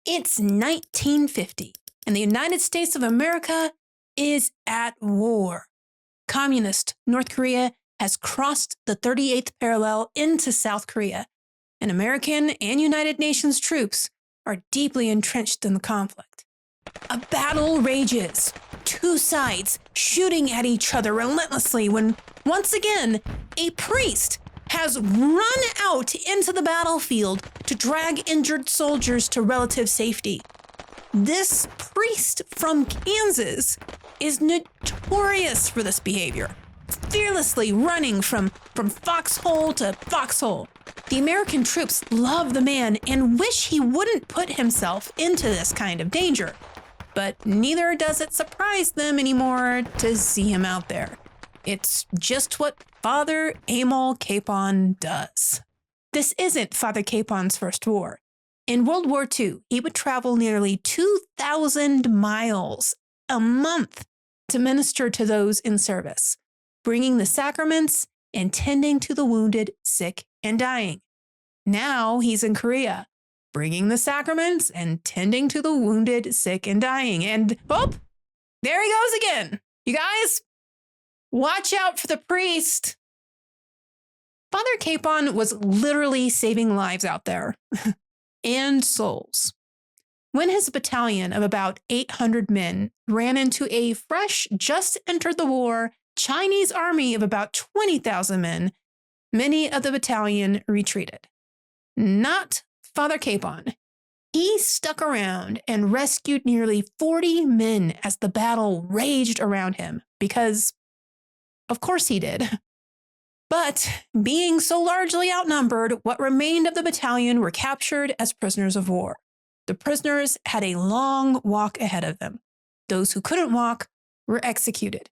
It's 1950, and the United States of America is at war. Communist North Korea has crossed the 38th parallel into South Korea, and American and United Nations troops are deeply entrenched in the conflict. A battle rages, two sides shooting at each other relentlessly when, once again, a priest has run out into the battlefield to drag injured soldiers to relative safety. This priest from Kansas is notorious for this behavior, fearlessly running from foxhole to foxhole. The American troops love the man and wish he wouldn't put himself into this kind of danger. But neither does it surprise them anymore to see him out there. It's just what Father Emil Kapaun does. This isn't Father Kapaun's first war. In World War II, he would travel nearly 2,000 miles a month to minister to those in service, bringing the sacraments and tending to the wounded, sick, and dying. Now he's in Korea, bringing the sacraments and tending to the wounded, sick, and dying. And, oh, there he goes again. You guys, watch out for the priest. Father Kapaun was literally saving lives out there and souls. When his battalion of about 800 men ran into a fresh, just entered the war Chinese army of about 20,000 men, many of the battalion retreated. Not Father Kapaun. He stuck around and rescued nearly 40 men as the battle raged around him, because, of course he did. But being so largely outnumbered, what remained of the battalion were captured as prisoners of war. The prisoners had a long walk ahead of them. Those who couldn't walk were executed.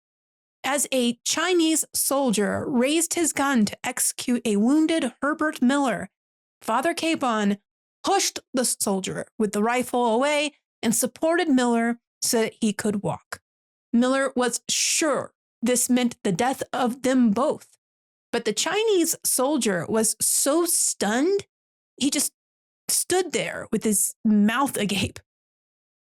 As a Chinese soldier raised his gun to execute a wounded Herbert Miller, Father Kapaun pushed the soldier with the rifle away and supported Miller so that he could walk. Miller was sure this meant the death of them both, but the Chinese soldier was so stunned, he just stood there with his mouth agape.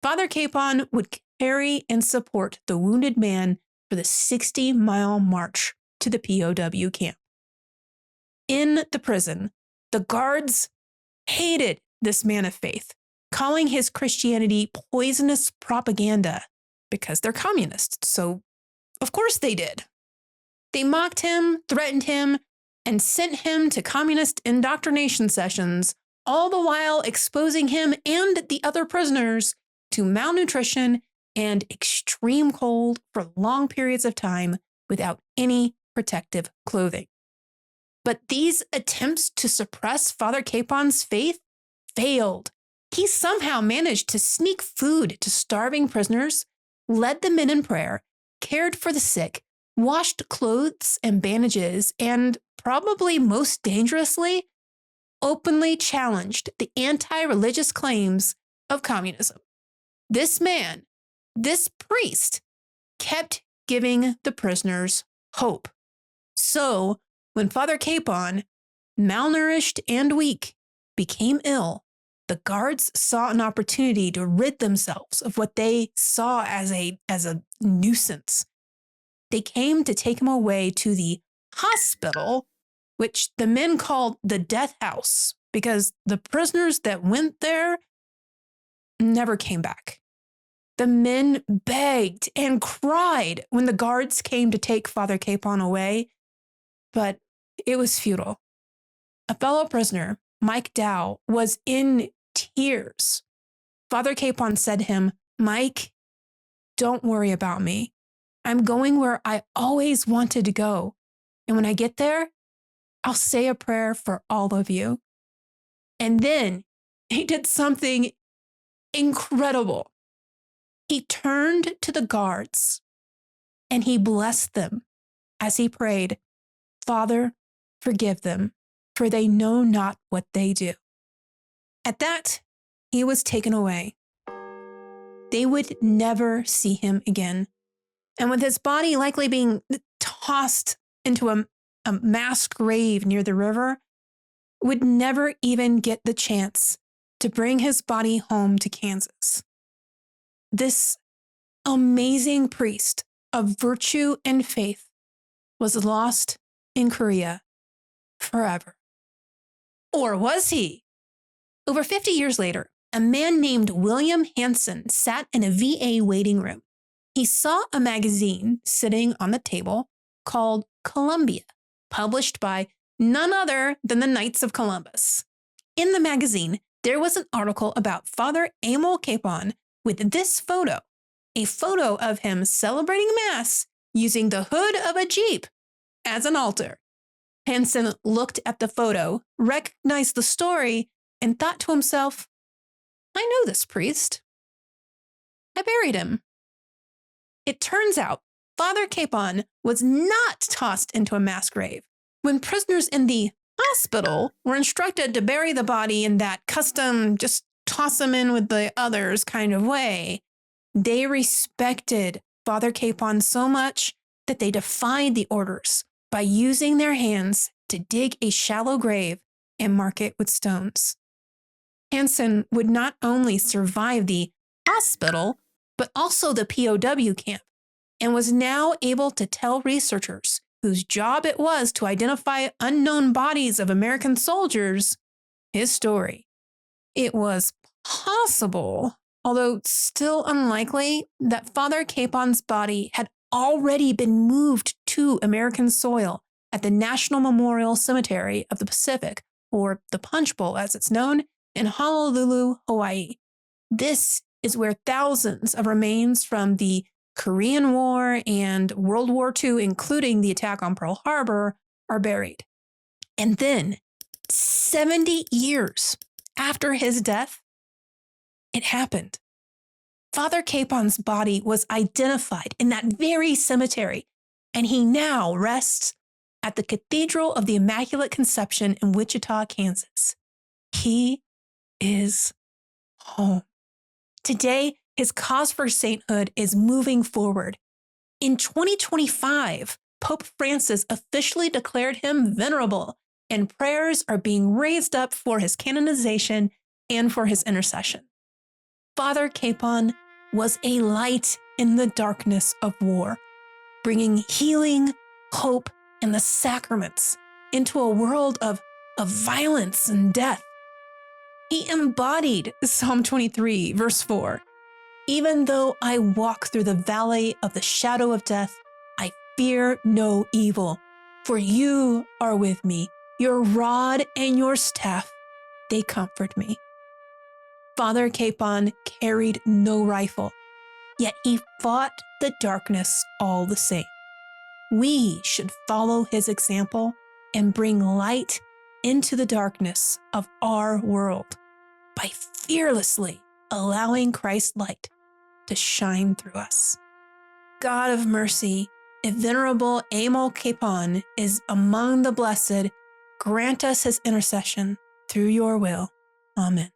Father Kapaun would carry and support the wounded man for the 60-mile march to the POW camp. In the prison, the guards hated this man of faith, calling his Christianity poisonous propaganda because they're communists, so of course they did. They mocked him, threatened him, and sent him to communist indoctrination sessions, all the while exposing him and the other prisoners to malnutrition and extreme cold for long periods of time without any protective clothing. But these attempts to suppress Father Kapaun's faith failed. He somehow managed to sneak food to starving prisoners, led the men in prayer, cared for the sick, washed clothes and bandages, and probably most dangerously, openly challenged the anti-religious claims of communism. This man, this priest, kept giving the prisoners hope. So, when Father Kapaun, malnourished and weak, became ill, the guards saw an opportunity to rid themselves of what they saw as a nuisance. They came to take him away to the hospital, which the men called the death house, because the prisoners that went there never came back. The men begged and cried when the guards came to take Father Kapaun away, but it was futile. A fellow prisoner, Mike Dow, was in tears. Father Kapaun said to him, "Mike, don't worry about me. I'm going where I always wanted to go. And when I get there, I'll say a prayer for all of you." And then he did something incredible. He turned to the guards and he blessed them as he prayed, "Father, forgive them, for they know not what they do." At that, he was taken away. They would never see him again. And with his body likely being tossed into a mass grave near the river, would never even get the chance to bring his body home to Kansas. This amazing priest of virtue and faith was lost in Korea forever. Or was he? Over 50 years later, a man named William Hansen sat in a VA waiting room. He saw a magazine sitting on the table called Columbia, published by none other than the Knights of Columbus. In the magazine, there was an article about Father Emil Kapaun with this photo, a photo of him celebrating Mass using the hood of a Jeep as an altar. Hansen looked at the photo, recognized the story, and thought to himself, I know this priest. I buried him. It turns out Father Kapaun was not tossed into a mass grave. When prisoners in the hospital were instructed to bury the body in that custom, just toss him in with the others kind of way, they respected Father Kapaun so much that they defied the orders by using their hands to dig a shallow grave and mark it with stones. Hansen would not only survive the hospital, but also the POW camp, and was now able to tell researchers whose job it was to identify unknown bodies of American soldiers his story. It was possible, although still unlikely, that Father Kapaun's body had already been moved to American soil at the National Memorial Cemetery of the Pacific, or the Punch Bowl as it's known, in Honolulu, Hawaii. This is where thousands of remains from the Korean War and World War II, including the attack on Pearl Harbor, are buried. And then, 70 years after his death, it happened. Father Kapaun's body was identified in that very cemetery, and he now rests at the Cathedral of the Immaculate Conception in Wichita, Kansas. He is home. Today, his cause for sainthood is moving forward. In 2025, Pope Francis officially declared him venerable, and prayers are being raised up for his canonization and for his intercession. Father Kapaun was a light in the darkness of war, bringing healing, hope, and the sacraments into a world of violence and death. He embodied Psalm 23, verse 4. Even though I walk through the valley of the shadow of death, I fear no evil, for you are with me. Your rod and your staff, they comfort me. Father Kapaun carried no rifle, yet he fought the darkness all the same. We should follow his example and bring light into the darkness of our world by fearlessly allowing Christ's light to shine through us. God of mercy, if Venerable Emil Kapaun is among the blessed, grant us his intercession through your will. Amen.